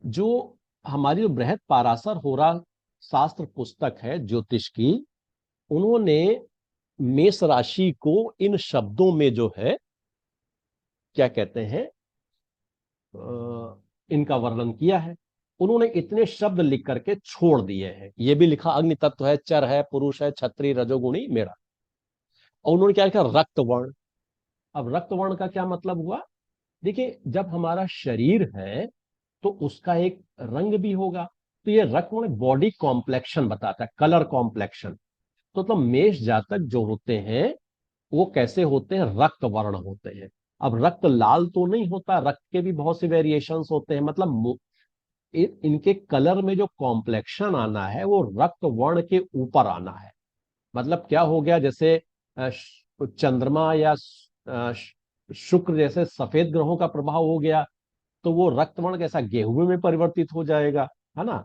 जो हमारी जो बृहद पाराशर होरा शास्त्र पुस्तक है ज्योतिष की, उन्होंने मेष राशि को इन शब्दों में जो है क्या कहते हैं, इनका वर्णन किया है। उन्होंने इतने शब्द लिख करके छोड़ दिए हैं। ये भी लिखा अग्नि तत्व है, चर है, पुरुष है, क्षत्रिय, रजोगुणी, मेरा। और उन्होंने क्या लिखा, रक्त वर्ण। अब रक्त वर्ण का क्या मतलब हुआ? देखिए, जब हमारा शरीर है तो उसका एक रंग भी होगा। तो ये रक्त वर्ण बॉडी कॉम्प्लेक्शन बताता है, कलर कॉम्प्लेक्शन। तो मतलब मेष जातक जो होते हैं वो कैसे होते हैं, रक्त वर्ण होते हैं। अब रक्त लाल तो नहीं होता, रक्त के भी बहुत से वेरिएशंस होते हैं। मतलब इनके कलर में जो कॉम्प्लेक्शन आना है वो रक्त वर्ण के ऊपर आना है। मतलब क्या हो गया, जैसे चंद्रमा या शुक्र जैसे सफेद ग्रहों का प्रभाव हो गया तो वो रक्त वर्ण कैसा, गेहूं में परिवर्तित हो जाएगा, है ना,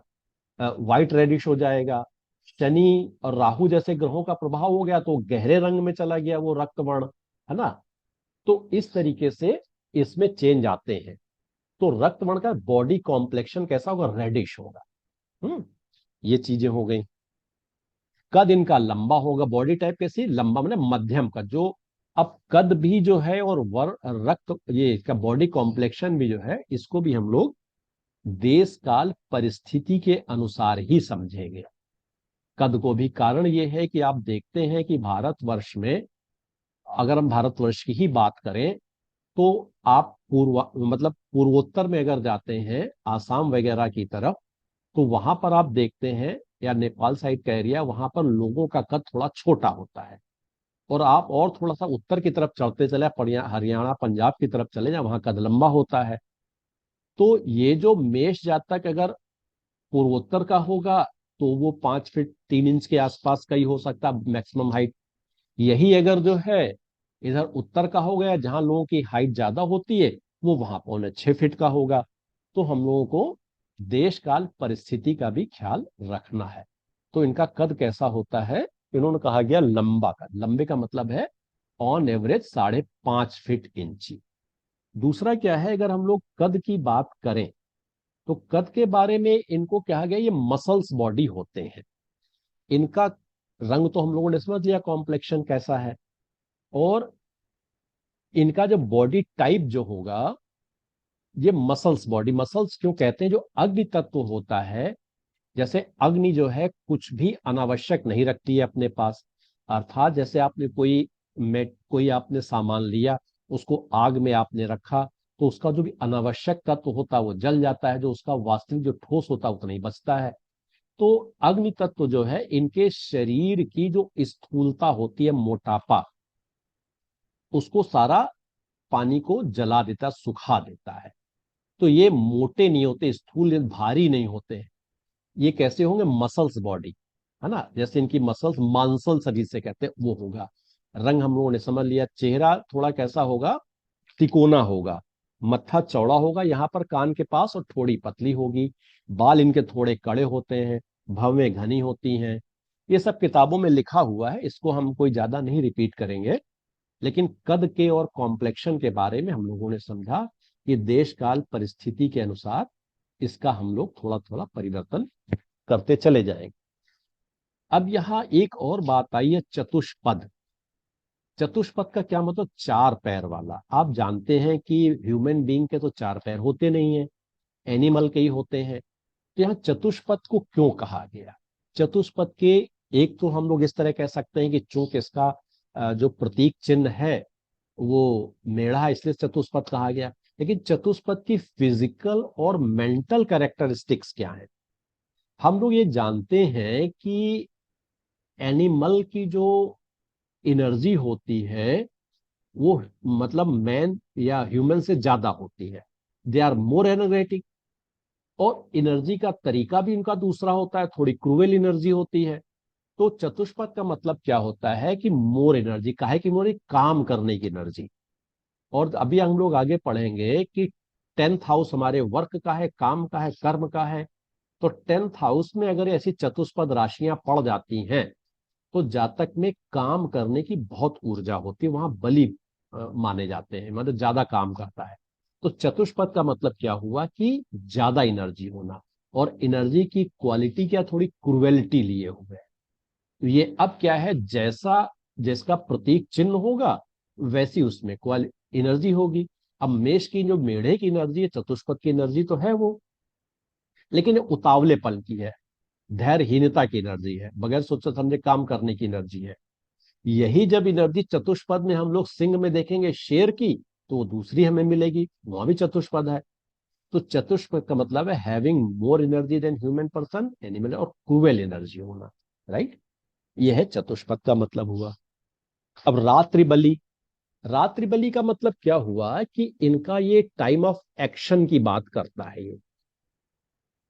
व्हाइट रेडिश हो जाएगा। शनि और राहु जैसे ग्रहों का प्रभाव हो गया तो गहरे रंग में चला गया वो रक्त वर्ण, है ना। तो इस तरीके से इसमें चेंज आते हैं। तो रक्त वर्ण का बॉडी कॉम्प्लेक्शन कैसा होगा, रेडिश होगा। ये चीजें हो गई। कद इनका लंबा होगा, बॉडी टाइप कैसी, लंबा मतलब मध्यम का जो। अब कद भी जो है और रक्त, ये इसका बॉडी कॉम्प्लेक्शन भी जो है, इसको भी हम लोग देश काल परिस्थिति के अनुसार ही समझेंगे। कद को भी कारण ये है कि आप देखते हैं कि भारतवर्ष में, अगर हम भारतवर्ष की ही बात करें, तो आप मतलब पूर्वोत्तर में अगर जाते हैं आसाम वगैरह की तरफ, तो वहां पर आप देखते हैं, या नेपाल साइड का एरिया, वहां पर लोगों का कद थोड़ा छोटा होता है। और आप और थोड़ा सा उत्तर की तरफ चलते चले, हरियाणा पंजाब की तरफ चले जाए, वहां कद लंबा होता है। तो ये जो मेष जातक अगर पूर्वोत्तर का होगा तो वो 5 फीट 3 इंच के आसपास का ही हो सकता है मैक्सिमम हाइट। यही अगर जो है इधर उत्तर का हो गया, जहां लोगों की हाइट ज्यादा होती है, वो वहां 5.25 फीट का होगा। तो हम लोगों को देश काल परिस्थिति का भी ख्याल रखना है। तो इनका कद कैसा होता है, इन्होंने कहा गया लंबा कद। लंबे का मतलब है ऑन एवरेज 5.5 फीट इंची। दूसरा क्या है, अगर हम लोग कद की बात करें तो कद के बारे में इनको कहा गया ये मसल्स बॉडी होते हैं। इनका रंग तो हम लोगों ने समझ लिया कॉम्प्लेक्शन कैसा है। और इनका जो बॉडी टाइप जो होगा, ये मसल्स बॉडी, मसल्स क्यों कहते हैं, जो अग्नि तत्व होता है, जैसे अग्नि जो है कुछ भी अनावश्यक नहीं रखती है अपने पास। अर्थात जैसे आपने कोई आपने सामान लिया, उसको आग में आपने रखा, तो उसका जो भी अनावश्यक तत्व होता है वो जल जाता है, जो उसका वास्तविक जो ठोस होता है उतना ही बचता है। तो अग्नि तत्व जो है, इनके शरीर की जो स्थूलता होती है, मोटापा, उसको सारा पानी को जला देता, सुखा देता है। तो ये मोटे नहीं होते, स्थूल भारी नहीं होते हैं। ये कैसे होंगे, मसल्स बॉडी, है ना। जैसे इनकी मसल्स मांसल शरीर से कहते हैं, वो होगा। रंग हम लोगों ने समझ लिया। चेहरा थोड़ा कैसा होगा, तिकोना होगा। मत्था चौड़ा होगा यहाँ पर कान के पास, और थोड़ी पतली होगी। बाल इनके थोड़े कड़े होते हैं, भवें घनी होती हैं। ये सब किताबों में लिखा हुआ है, इसको हम कोई ज्यादा नहीं रिपीट करेंगे। लेकिन कद के और कॉम्प्लेक्शन के बारे में हम लोगों ने समझा कि देश काल परिस्थिति के अनुसार इसका हम लोग थोड़ा थोड़ा परिवर्तन करते चले जाएंगे। अब यहाँ एक और बात आई है, चतुष्पद। चतुष्पद का क्या मतलब, 4 पैर वाला। आप जानते हैं कि ह्यूमन बीइंग के तो 4 पैर होते नहीं है, एनिमल के ही होते हैं। तो यहाँ चतुष्पद को क्यों कहा गया? चतुष्पद के, एक तो हम लोग इस तरह कह सकते हैं कि चूंकि इसका जो प्रतीक चिन्ह है वो मेढ़ा है, इसलिए चतुष्पद कहा गया। लेकिन चतुष्पद की फिजिकल और मेंटल कैरेक्टरिस्टिक्स क्या है? हम लोग ये जानते हैं कि एनिमल की जो एनर्जी होती है वो, मतलब मैन या ह्यूमन से ज्यादा होती है। They are more energetic. और एनर्जी का तरीका भी इनका दूसरा होता है, थोड़ी क्रूएल एनर्जी होती है। तो चतुष्पद का मतलब क्या होता है कि मोर एनर्जी का है, कि मोर काम करने की एनर्जी। और अभी हम लोग आगे पढ़ेंगे कि 10th हाउस हमारे वर्क का है, काम का है, कर्म का है। तो 10th हाउस में अगर ऐसी चतुष्पद राशियां पड़ जाती हैं तो जातक में काम करने की बहुत ऊर्जा होती है, वहां बलि माने जाते हैं, मतलब ज्यादा काम करता है। तो चतुष्पद का मतलब क्या हुआ कि ज्यादा एनर्जी होना, और एनर्जी की क्वालिटी क्या, थोड़ी क्रुएलिटी लिए हुए है। तो ये अब क्या है, जैसा जिसका प्रतीक चिन्ह होगा वैसी उसमें क्वालिटी एनर्जी होगी। अब मेष की जो मेढ़े की एनर्जी है, चतुष्पद की एनर्जी तो है वो, लेकिन ये उतावलेपन की है, धैर्यहीनता की एनर्जी है, बगैर सोचे समझे काम करने की एनर्जी है। यही जब एनर्जी चतुष्पद में हम लोग सिंह में देखेंगे शेर की, तो वो दूसरी हमें मिलेगी, वहां भी चतुष्पद है। तो चतुष्पद का मतलब है having more energy than human person animal, और क्रूएल एनर्जी होना, राइट। यह है चतुष्पद का मतलब हुआ। अब रात्रि बलि, रात्रि बलि का मतलब क्या हुआ कि इनका ये टाइम ऑफ एक्शन की बात करता है। ये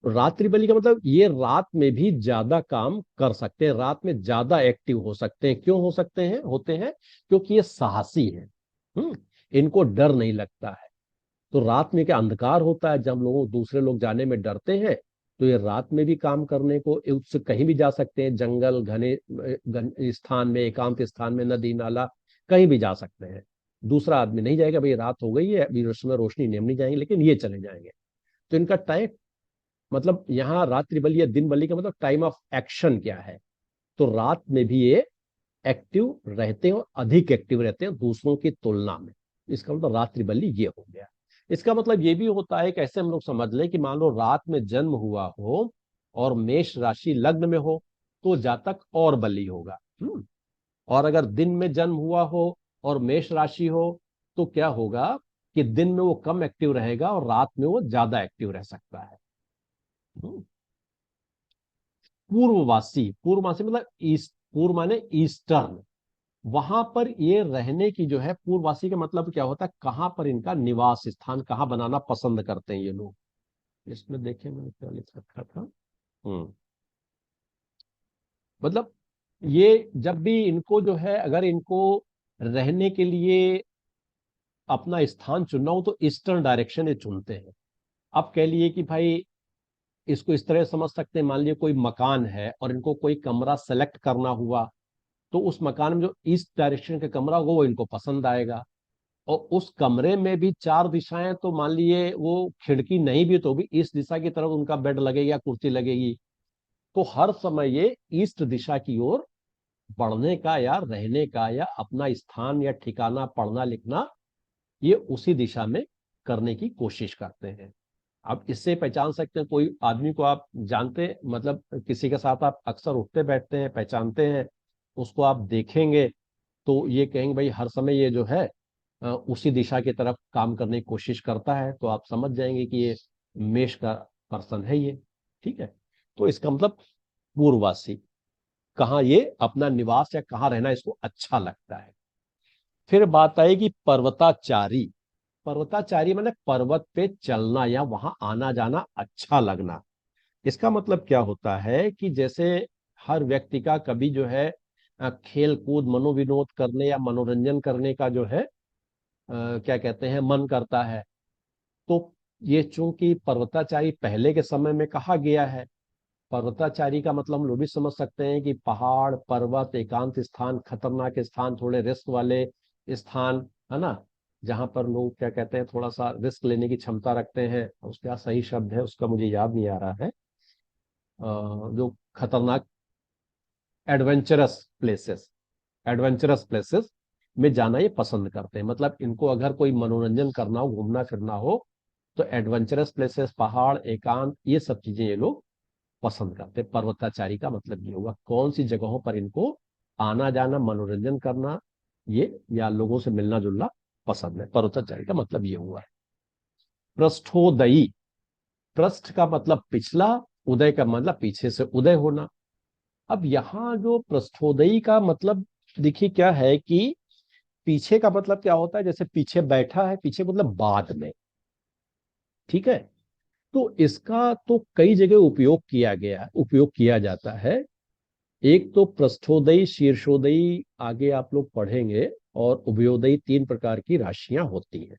रात्रि बलि का मतलब ये रात में भी ज्यादा काम कर सकते हैं, रात में ज्यादा एक्टिव हो सकते हैं। क्यों हो सकते हैं, होते हैं क्योंकि ये साहसी है। इनको डर नहीं लगता है। तो रात में क्या अंधकार होता है, जब लोगों दूसरे लोग जाने में डरते हैं, तो ये रात में भी काम करने को, उससे कहीं भी जा सकते हैं, जंगल घने स्थान में, एकांत स्थान में, नदी नाला, कहीं भी जा सकते हैं। दूसरा आदमी नहीं जाएगा, भाई रात हो गई है अभी उसमें रोशनी नहीं, हम नहीं जाएंगे, लेकिन ये चले जाएंगे। तो इनका टाइम, मतलब यहाँ रात्रि बलि या दिन बलि का मतलब टाइम ऑफ एक्शन क्या है। तो रात में भी ये एक्टिव रहते हैं, और अधिक एक्टिव रहते हैं दूसरों की तुलना में। इसका मतलब रात्रि बलि ये हो गया। इसका मतलब ये भी होता है, कैसे हम लोग समझ लें कि मान लो रात में जन्म हुआ हो और मेष राशि लग्न में हो, तो जातक और बली होगा। और अगर दिन में जन्म हुआ हो और मेष राशि हो, तो क्या होगा कि दिन में वो कम एक्टिव रहेगा और रात में वो ज्यादा एक्टिव रह सकता है। हम्म। पूर्ववासी, पूर्ववासी मतलब ईस्ट, पूर्व माने ईस्टर्न, वहां पर ये रहने की जो है, पूर्ववासी का मतलब क्या होता है, कहां पर इनका निवास स्थान, कहां बनाना पसंद करते हैं ये लोग। इसमें देखें मैंने क्या लिख रखा था। हम्म मतलब ये जब भी इनको जो है, अगर इनको रहने के लिए अपना स्थान चुनना हो, तो ईस्टर्न डायरेक्शन ये चुनते हैं। अब कह लिए कि भाई इसको इस तरह समझ सकते हैं, मान लीजिए कोई मकान है और इनको कोई कमरा सेलेक्ट करना हुआ, तो उस मकान में जो ईस्ट डायरेक्शन का कमरा होगा वो इनको पसंद आएगा। और उस कमरे में भी चार दिशाएं, तो मान लिए वो खिड़की नहीं भी तो भी इस दिशा की तरफ उनका बेड लगेगा, कुर्सी लगेगी। तो हर समय ये ईस्ट दिशा की ओर बढ़ने का, या रहने का, या अपना स्थान या ठिकाना, पढ़ना लिखना, ये उसी दिशा में करने की कोशिश करते हैं। आप इससे पहचान सकते हैं, कोई आदमी को आप जानते हैं, मतलब किसी के साथ आप अक्सर उठते बैठते हैं, पहचानते हैं, उसको आप देखेंगे तो ये कहेंगे भाई हर समय ये जो है उसी दिशा की तरफ काम करने की कोशिश करता है, तो आप समझ जाएंगे कि ये मेष का पर्सन है ये। ठीक है। तो इसका मतलब पूर्ववासी, कहाँ ये अपना निवास या कहाँ रहना इसको अच्छा लगता है। फिर बात आएगी पर्वताचारी। पर्वताचारी मतलब पर्वत पे चलना या वहां आना जाना अच्छा लगना। इसका मतलब क्या होता है कि जैसे हर व्यक्ति का कभी जो है खेल कूद मनोविनोद करने या मनोरंजन करने का जो है क्या कहते हैं, मन करता है। तो ये चूंकि पर्वताचारी पहले के समय में कहा गया है, पर्वताचारी का मतलब हम लोग भी समझ सकते हैं कि पहाड़ पर्वत, एकांत स्थान, खतरनाक स्थान, थोड़े रिस्क वाले स्थान, है ना, जहां पर लोग क्या कहते हैं थोड़ा सा रिस्क लेने की क्षमता रखते हैं, उसका सही शब्द है उसका मुझे याद नहीं आ रहा है, जो खतरनाक, एडवेंचरस प्लेसेस, एडवेंचरस प्लेसेस में जाना ये पसंद करते हैं। मतलब इनको अगर कोई मनोरंजन करना हो, घूमना फिरना हो, तो एडवेंचरस प्लेसेस, पहाड़, एकांत, ये सब चीजें ये लोग पसंद करते हैं। पर्वताचारी का मतलब ये होगा कौन सी जगहों पर इनको आना जाना, मनोरंजन करना, ये या लोगों से मिलना जुलना पसंद है। पर्वताचारी का मतलब ये हुआ। पृष्ठोदयी, पृष्ठ का मतलब पिछला, उदय का मतलब पीछे से उदय होना। अब यहाँ जो पृष्ठोदयी का मतलब देखिए क्या है कि पीछे का मतलब क्या होता है, जैसे पीछे बैठा है, पीछे मतलब बाद में। ठीक है। तो इसका तो कई जगह उपयोग किया जाता है। एक तो पृष्ठोदयी, शीर्षोदयी आगे आप लोग पढ़ेंगे, और उभयोदयी, तीन प्रकार की राशियां होती हैं।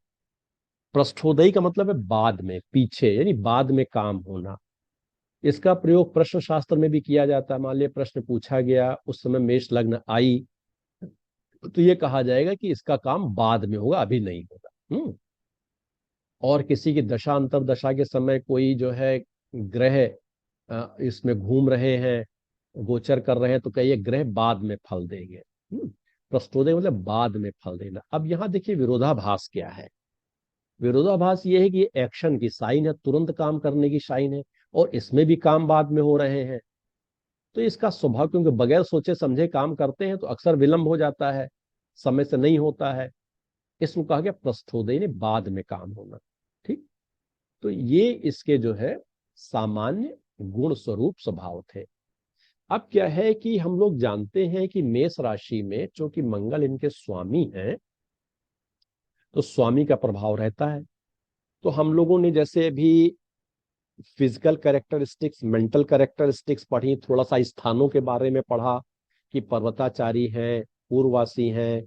पृष्ठोदयी का मतलब है बाद में, पीछे, यानी बाद में काम होना। इसका प्रयोग प्रश्न शास्त्र में भी किया जाता है। मान लिया प्रश्न पूछा गया, उस समय मेष लग्न आई, तो ये कहा जाएगा कि इसका काम बाद में होगा, अभी नहीं होगा। और किसी की दशा अंतरदशा के समय कोई जो है ग्रह इसमें घूम रहे हैं, गोचर कर रहे हैं, तो कहिए ग्रह बाद में फल देंगे। प्रस्तोदय मतलब बाद में फल देना। अब यहाँ देखिए विरोधाभास क्या है। विरोधाभास ये है कि ये एक्शन की साइन है, तुरंत काम करने की साइन है, और इसमें भी काम बाद में हो रहे हैं। तो इसका स्वभाव, क्योंकि बगैर सोचे समझे काम करते हैं तो अक्सर विलंब हो जाता है, समय से नहीं होता है। इसको कहा गया प्रस्थोदय ने बाद में काम होना। ठीक। तो ये इसके जो है सामान्य गुण स्वरूप स्वभाव थे। अब क्या है कि हम लोग जानते हैं कि मेष राशि में चूंकि मंगल इनके स्वामी हैं, तो स्वामी का प्रभाव रहता है। तो हम लोगों ने जैसे भी फिजिकल कैरेक्टरिस्टिक्स, मेंटल कैरेक्टरिस्टिक्स पढ़ी, थोड़ा सा स्थानों के बारे में पढ़ा कि पर्वताचारी हैं, पूर्ववासी हैं,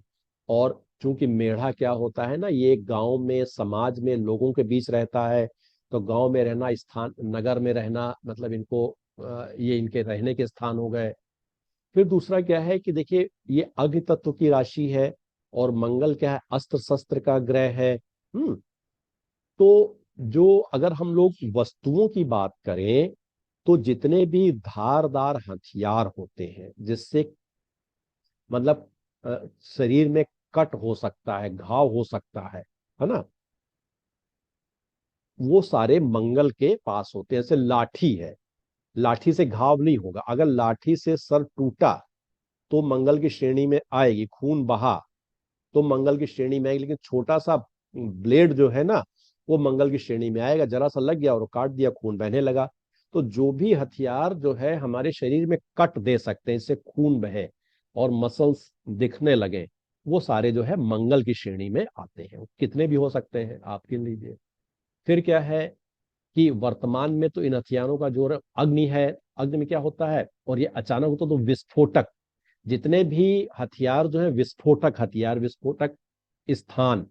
और चूंकि मेढ़ा क्या होता है ना, ये गांव में समाज में लोगों के बीच रहता है, तो गांव में रहना, स्थान नगर में रहना, मतलब इनको ये इनके रहने के स्थान हो गए। फिर दूसरा क्या है कि देखिए ये अग्नि तत्व की राशि है, और मंगल क्या है, अस्त्र शस्त्र का ग्रह है। तो जो अगर हम लोग वस्तुओं की बात करें, तो जितने भी धारदार हथियार होते हैं जिससे मतलब शरीर में कट हो सकता है, घाव हो सकता है ना, वो सारे मंगल के पास होते हैं। जैसे लाठी है, लाठी से घाव नहीं होगा, अगर लाठी से सर टूटा तो मंगल की श्रेणी में आएगी, खून बहा तो मंगल की श्रेणी में आएगी, लेकिन छोटा सा ब्लेड जो है ना, वो मंगल की श्रेणी में आएगा, जरा सा लग गया और काट दिया, खून बहने लगा। तो जो भी हथियार जो है हमारे शरीर में कट दे सकते हैं, इससे खून बहे और मसल्स दिखने लगे, वो सारे जो है मंगल की श्रेणी में आते हैं। कितने भी हो सकते हैं, आप गिन लीजिए। फिर क्या है कि वर्तमान में तो इन हथियारों का जोर अग्नि है। अग्नि में क्या होता है, और ये अचानक होता तो विस्फोटक, जितने भी हथियार जो है विस्फोटक हथियार, विस्फोटक स्थान,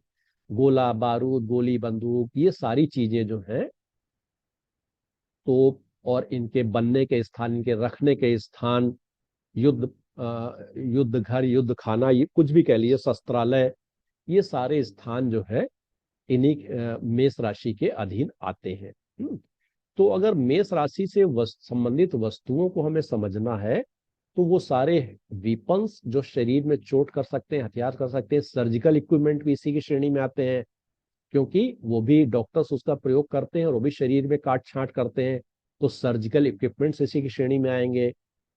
गोला बारूद, गोली बंदूक, ये सारी चीजें जो है, तोप और इनके बनने के स्थान, इनके रखने के स्थान, युद्ध युद्ध घर, युद्ध खाना, ये कुछ भी कह लीजिए, शस्त्रालय, ये सारे स्थान जो है इन्हीं मेष राशि के अधीन आते हैं। तो अगर मेष राशि से संबंधित वस्तुओं को हमें समझना है, तो वो सारे वीपन्स जो शरीर में चोट कर सकते हैं, हथियार कर सकते हैं, सर्जिकल इक्विपमेंट भी इसी की श्रेणी में आते हैं, क्योंकि वो भी डॉक्टर्स उसका प्रयोग करते हैं और वो भी शरीर में काट छांट करते हैं। तो सर्जिकल इक्विपमेंट्स इसी की श्रेणी में आएंगे,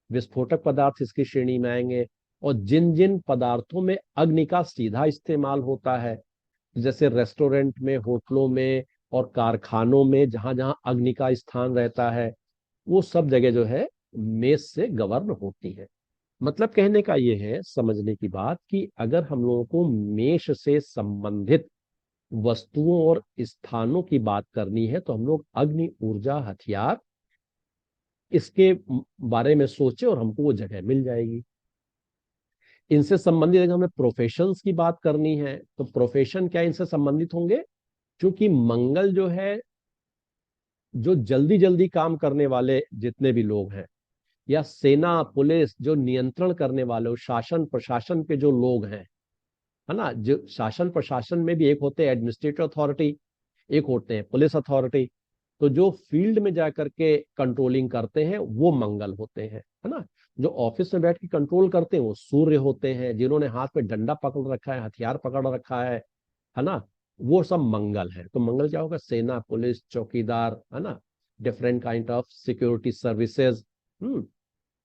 विस्फोटक पदार्थ इसकी श्रेणी में आएंगे। और जिन जिन पदार्थों में अग्नि का सीधा इस्तेमाल होता है, जैसे रेस्टोरेंट में, होटलों में और कारखानों में, जहां जहां अग्नि का स्थान रहता है, वो सब जगह जो है मेष से गवर्न होती है। मतलब कहने का ये है, समझने की बात, कि अगर हम लोगों को मेष से संबंधित वस्तुओं और स्थानों की बात करनी है, तो हम लोग अग्नि ऊर्जा हथियार इसके बारे में सोचे और हमको वो जगह मिल जाएगी। इनसे संबंधित अगर हमें प्रोफेशंस की बात करनी है, तो प्रोफेशन क्या इनसे संबंधित होंगे, क्योंकि मंगल जो है, जो जल्दी जल्दी काम करने वाले जितने भी लोग हैं, या सेना पुलिस जो नियंत्रण करने वाले, शासन प्रशासन के जो लोग हैं, है ना, जो शासन प्रशासन में भी एक होते हैं एडमिनिस्ट्रेटिव अथॉरिटी, एक होते हैं पुलिस अथॉरिटी। तो जो फील्ड में जाकर के कंट्रोलिंग करते हैं वो मंगल होते हैं, है ना। जो ऑफिस में बैठ के कंट्रोल करते हैं वो सूर्य होते हैं, जिन्होंने हाथ में डंडा पकड़ रखा है, हथियार पकड़ रखा है ना, वो सब मंगल है। तो मंगल क्या होगा, सेना पुलिस चौकीदार, है ना, different kind of security services.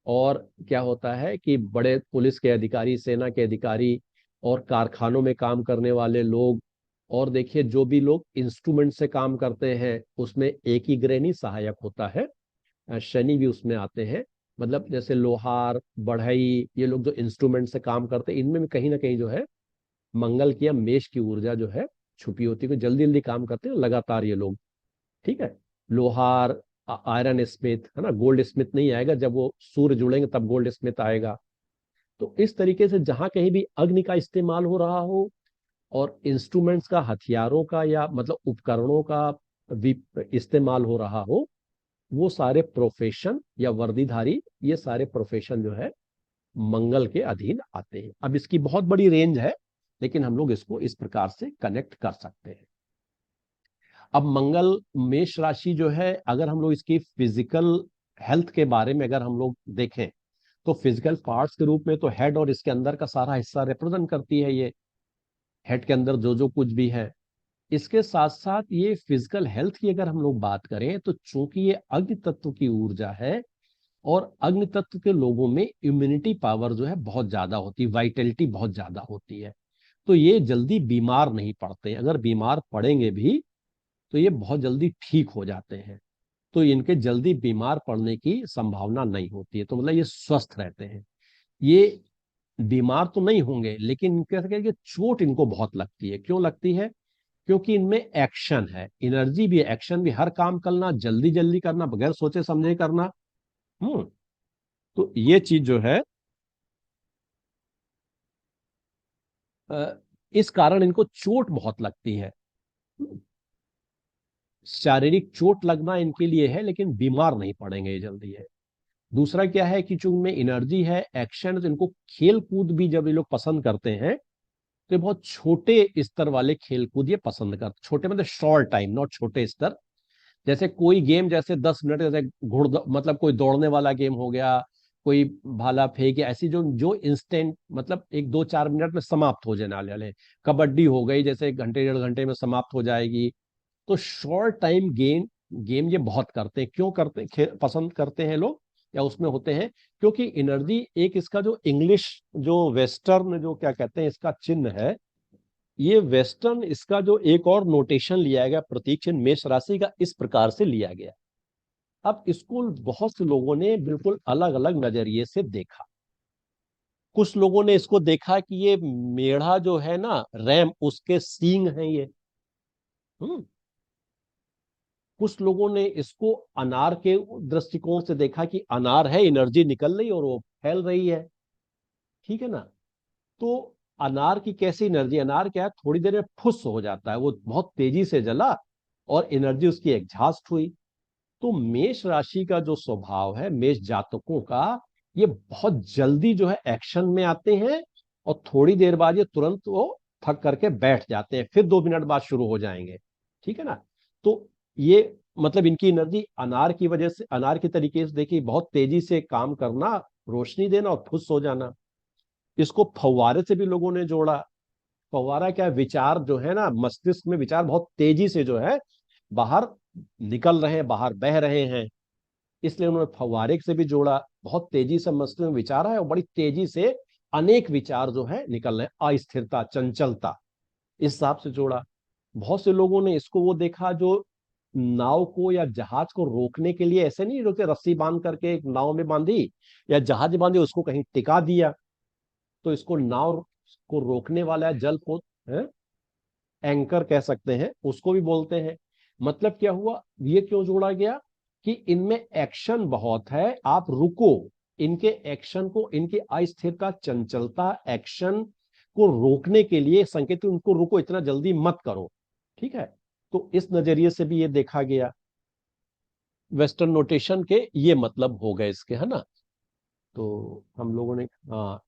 और क्या होता है कि बड़े पुलिस के अधिकारी, सेना के अधिकारी, और कारखानों में काम करने वाले लोग, और देखिए जो भी लोग इंस्ट्रूमेंट से काम करते हैं, उसमें एक ही ग्रह नहीं सहायक होता है, शनि भी उसमें आते हैं। मतलब जैसे लोहार, बढ़ई, ये लोग जो इंस्ट्रूमेंट से काम करते हैं, इनमें भी कहीं ना कहीं जो है मंगल की या मेष की ऊर्जा जो है छुपी होती है। जल्दी जल्दी काम करते हैं लगातार ये लोग। ठीक है। लोहार, आयरन स्मिथ, है ना, गोल्ड स्मिथ नहीं आएगा, जब वो सूर्य जुड़ेंगे तब गोल्ड स्मिथ आएगा। तो इस तरीके से जहां कहीं भी अग्नि का इस्तेमाल हो रहा हो, और इंस्ट्रूमेंट्स का, हथियारों का, या मतलब उपकरणों का भी इस्तेमाल हो रहा हो, वो सारे प्रोफेशन या वर्दीधारी, ये सारे प्रोफेशन जो है मंगल के अधीन आते हैं। अब इसकी बहुत बड़ी रेंज है, लेकिन हम लोग इसको इस प्रकार से कनेक्ट कर सकते हैं। अब मंगल मेष राशि जो है, अगर हम लोग इसकी फिजिकल हेल्थ के बारे में अगर हम लोग देखें तो फिजिकल पार्ट्स के रूप में तो हेड और इसके अंदर का सारा हिस्सा रिप्रेजेंट करती है ये, हेड के अंदर जो जो कुछ भी है। इसके साथ साथ ये फिजिकल हेल्थ की अगर हम लोग बात करें तो चूंकि ये अग्नि तत्व की ऊर्जा है, और अग्नि तत्व के लोगों में इम्यूनिटी पावर जो है बहुत ज्यादा होती है, वाइटलिटी बहुत ज्यादा होती है, तो ये जल्दी बीमार नहीं पड़ते। अगर बीमार पड़ेंगे भी तो ये बहुत जल्दी ठीक हो जाते हैं, तो इनके जल्दी बीमार पड़ने की संभावना नहीं होती है, तो मतलब ये स्वस्थ रहते हैं। ये बीमार तो नहीं होंगे, लेकिन कह सके कि चोट इनको बहुत लगती है। क्यों लगती है? क्योंकि इनमें एक्शन है, एनर्जी भी है, एक्शन भी, हर काम करना, जल्दी जल्दी करना, बगैर सोचे समझे करना। हम्म तो ये चीज जो है, इस कारण इनको चोट बहुत लगती है। शारीरिक चोट लगना इनके लिए है, लेकिन बीमार नहीं पड़ेंगे ये जल्दी है। दूसरा क्या है कि चूंकि एनर्जी है, एक्शन, तो इनको खेल कूद भी जब ये लोग पसंद करते हैं तो ये बहुत छोटे स्तर वाले खेल कूद ये पसंद करते, छोटे मतलब शॉर्ट टाइम, नॉट छोटे स्तर। जैसे कोई गेम, जैसे 10 मिनट, जैसे मतलब कोई दौड़ने वाला गेम हो गया, कोई भाला फेंक, या ऐसी जो जो इंस्टेंट, मतलब 1 2 4 मिनट में समाप्त हो जाने वाले। कबड्डी हो गई, जैसे 1 घंटे 1.5 घंटे में समाप्त हो जाएगी। तो शॉर्ट टाइम गेम गेम ये बहुत करते हैं। क्यों करते पसंद करते हैं लोग, या उसमें होते हैं? क्योंकि एनर्जी, एक इसका जो इंग्लिश, जो वेस्टर्न जो क्या कहते हैं इसका चिन्ह है, ये वेस्टर्न इसका जो एक और नोटेशन लिया गया, प्रतीक चिन्ह मेष राशि का, इस प्रकार से लिया गया। अब इसको बहुत से लोगों ने बिल्कुल अलग अलग नजरिए से देखा। कुछ लोगों ने इसको देखा कि ये मेढ़ा जो है ना, रैम, उसके सींग हैं ये। हम्म कुछ लोगों ने इसको अनार के दृष्टिकोण से देखा कि अनार है, एनर्जी निकल रही और वो फैल रही है। ठीक है ना? तो अनार की कैसी एनर्जी? अनार क्या है, थोड़ी देर में फुस हो जाता है, वो बहुत तेजी से जला और एनर्जी उसकी एग्जॉस्ट हुई। तो मेष राशि का जो स्वभाव है, मेष जातकों का, ये बहुत जल्दी जो है एक्शन में आते हैं, और थोड़ी देर बाद ये तुरंत वो थक करके बैठ जाते हैं, फिर 2 मिनट बाद शुरू हो जाएंगे। ठीक है ना? तो ये मतलब इनकी एनर्जी अनार की वजह से, अनार के तरीके से देखिए, बहुत तेजी से काम करना, रोशनी देना और फुस हो जाना। इसको फव्वारे से भी लोगों ने जोड़ा। फव्वारा क्या है? विचार जो है ना, मस्तिष्क में विचार बहुत तेजी से जो है बाहर निकल रहे हैं, बाहर बह रहे हैं, इसलिए उन्होंने फव्वारे से भी जोड़ा। बहुत तेजी से मस्तिष्क में विचार है और बड़ी तेजी से अनेक विचार जो है निकल रहे हैं, अस्थिरता, चंचलता, इस हिसाब से जोड़ा। बहुत से लोगों ने इसको वो देखा जो नाव को या जहाज को रोकने के लिए, ऐसे नहीं रोकते, रस्सी बांध करके एक नाव में बांधी या जहाज बांधी, उसको कहीं टिका दिया, तो इसको नाव को रोकने वाला है, जल को है, एंकर कह सकते हैं, उसको भी बोलते हैं। मतलब क्या हुआ, ये क्यों जोड़ा गया? कि इनमें एक्शन बहुत है, आप रुको। इनके एक्शन को, इनकी अस्थिरता, चंचलता, एक्शन को रोकने के लिए संकेत, उनको रुको, इतना जल्दी मत करो। ठीक है? तो इस नजरिए से भी ये देखा गया। वेस्टर्न नोटेशन के ये मतलब हो गए इसके, है ना? तो हम लोगों ने, हाँ,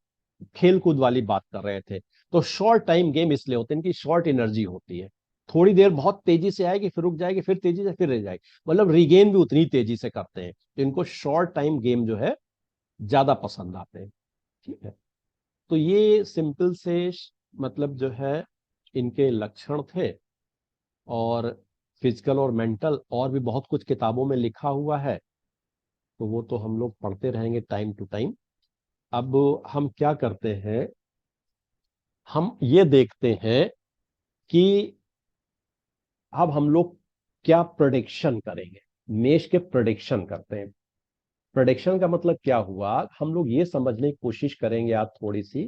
खेल कूद वाली बात कर रहे थे। तो शॉर्ट टाइम गेम इसलिए होते हैं, इनकी शॉर्ट एनर्जी होती है। थोड़ी देर बहुत तेजी से आएगी, फिर रुक जाएगी, फिर तेजी से फिर रह जाएगी, मतलब रिगेन भी उतनी तेजी से करते हैं। तो इनको शॉर्ट टाइम गेम जो है ज्यादा पसंद आते हैं। ठीक है? तो ये सिंपल से मतलब जो है इनके लक्षण थे। और फिजिकल और मेंटल और भी बहुत कुछ किताबों में लिखा हुआ है, तो वो तो हम लोग पढ़ते रहेंगे टाइम टू टाइम। अब हम क्या करते हैं, हम ये देखते हैं कि अब हम लोग क्या प्रोडिक्शन करेंगे। मेष के प्रोडिक्शन करते हैं। प्रोडिक्शन का मतलब क्या हुआ, हम लोग ये समझने की कोशिश करेंगे आप थोड़ी सी,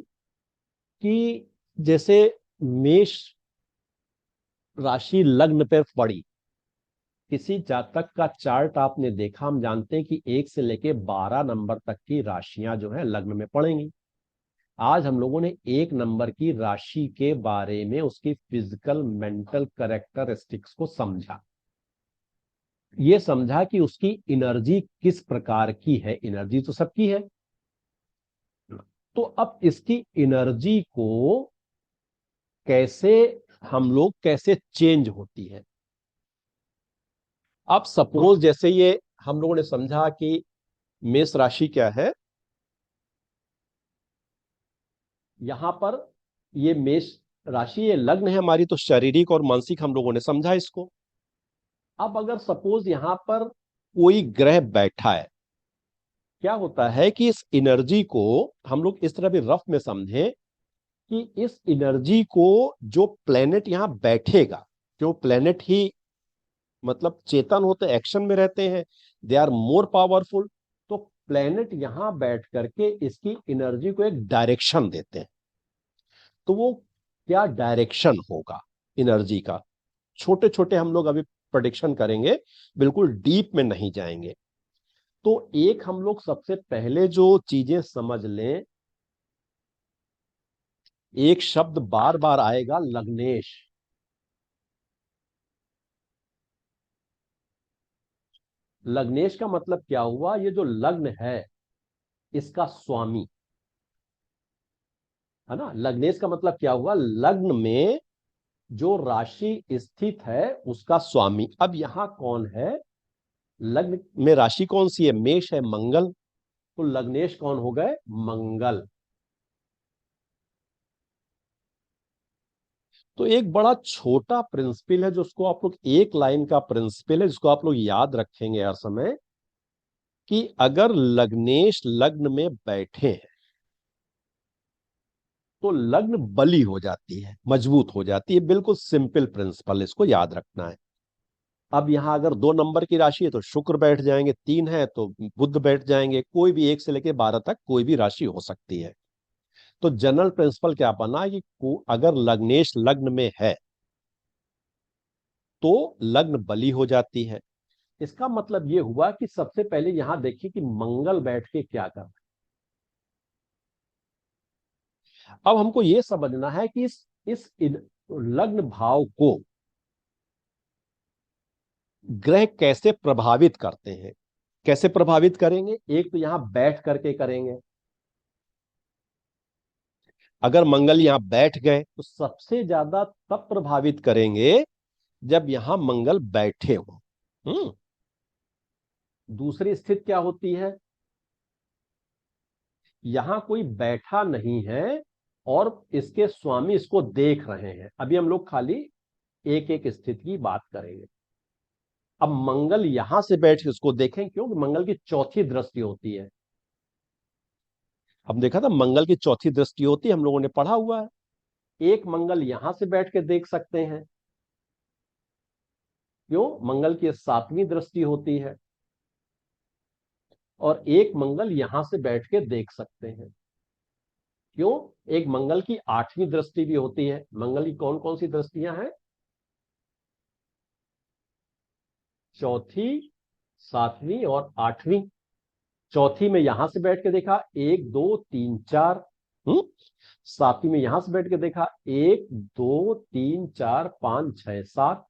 कि जैसे मेष राशि लग्न पर पड़ी, किसी जातक का चार्ट आपने देखा, हम जानते हैं कि 1 से लेके 12 नंबर तक की राशियां जो है लग्न में पड़ेंगी। आज हम लोगों ने 1 नंबर की राशि के बारे में, उसकी फिजिकल मेंटल करेक्टरिस्टिक्स को समझा। ये समझा कि उसकी एनर्जी किस प्रकार की है। एनर्जी तो सबकी है, तो अब इसकी एनर्जी को कैसे, हम लोग कैसे चेंज होती है, अब सपोज जैसे ये हम लोगों ने समझा कि मेष राशि क्या है, यहां पर ये मेष राशि ये लग्न है हमारी, तो शारीरिक और मानसिक हम लोगों ने समझा इसको। अब अगर सपोज यहां पर कोई ग्रह बैठा है, क्या होता है कि इस एनर्जी को हम लोग इस तरह भी रफ में समझें कि इस एनर्जी को जो प्लेनेट यहां बैठेगा, जो प्लेनेट ही मतलब चेतन होते एक्शन में रहते हैं, दे आर मोर पावरफुल, तो प्लेनेट यहां बैठ करके इसकी एनर्जी को एक डायरेक्शन देते हैं। तो वो क्या डायरेक्शन होगा एनर्जी का, छोटे छोटे हम लोग अभी प्रेडिक्शन करेंगे, बिल्कुल डीप में नहीं जाएंगे। तो एक हम लोग सबसे पहले जो चीजें समझ लें, एक शब्द बार बार आएगा, लग्नेश। लग्नेश का मतलब क्या हुआ, ये जो लग्न है इसका स्वामी, है ना। लग्नेश का मतलब क्या हुआ, लग्न में जो राशि स्थित है उसका स्वामी। अब यहां कौन है, लग्न में राशि कौन सी है, मेष है, मंगल, तो लग्नेश कौन हो गए, मंगल। तो एक बड़ा छोटा प्रिंसिपल है जो उसको आप लोग, एक लाइन का प्रिंसिपल है जिसको आप लोग याद रखेंगे हर समय, कि अगर लग्नेश लग्न में बैठे हैं तो लग्न बली हो जाती है, मजबूत हो जाती है। बिल्कुल सिंपल प्रिंसिपल, इसको याद रखना है। अब यहां अगर 2 नंबर की राशि है तो शुक्र बैठ जाएंगे, 3 है तो बुध बैठ जाएंगे, कोई भी 1 से लेकर 12 तक कोई भी राशि हो सकती है। तो जनरल प्रिंसिपल क्या बना कि अगर लग्नेश लग्न में है तो लग्न बली हो जाती है। इसका मतलब यह हुआ कि सबसे पहले यहां देखिए कि मंगल बैठ के क्या कर रहा है। अब हमको यह समझना है कि इस लग्न भाव को ग्रह कैसे प्रभावित करते हैं। कैसे प्रभावित करेंगे, एक तो यहां बैठ करके करेंगे। अगर मंगल यहां बैठ गए तो सबसे ज्यादा तब प्रभावित करेंगे जब यहां मंगल बैठे हो। दूसरी स्थिति क्या होती है, यहां कोई बैठा नहीं है और इसके स्वामी इसको देख रहे हैं। अभी हम लोग खाली एक एक स्थिति की बात करेंगे। अब मंगल यहां से बैठ के उसको देखें, क्योंकि मंगल की चौथी दृष्टि होती है। हम देखा था मंगल की चौथी दृष्टि होती है, हम लोगों ने पढ़ा हुआ है। एक मंगल यहां से बैठ के देख सकते हैं, क्यों, मंगल की 7वीं दृष्टि होती है। और एक मंगल यहां से बैठ के देख सकते हैं, क्यों, एक मंगल की 8वीं दृष्टि भी होती है। मंगल की कौन कौन सी दृष्टियां हैं, चौथी, 7वीं और 8वीं। चौथी में यहां से बैठ के देखा 1 2 3 4, 7वीं में यहां से बैठ के देखा 1 2 3 4 5 6 7,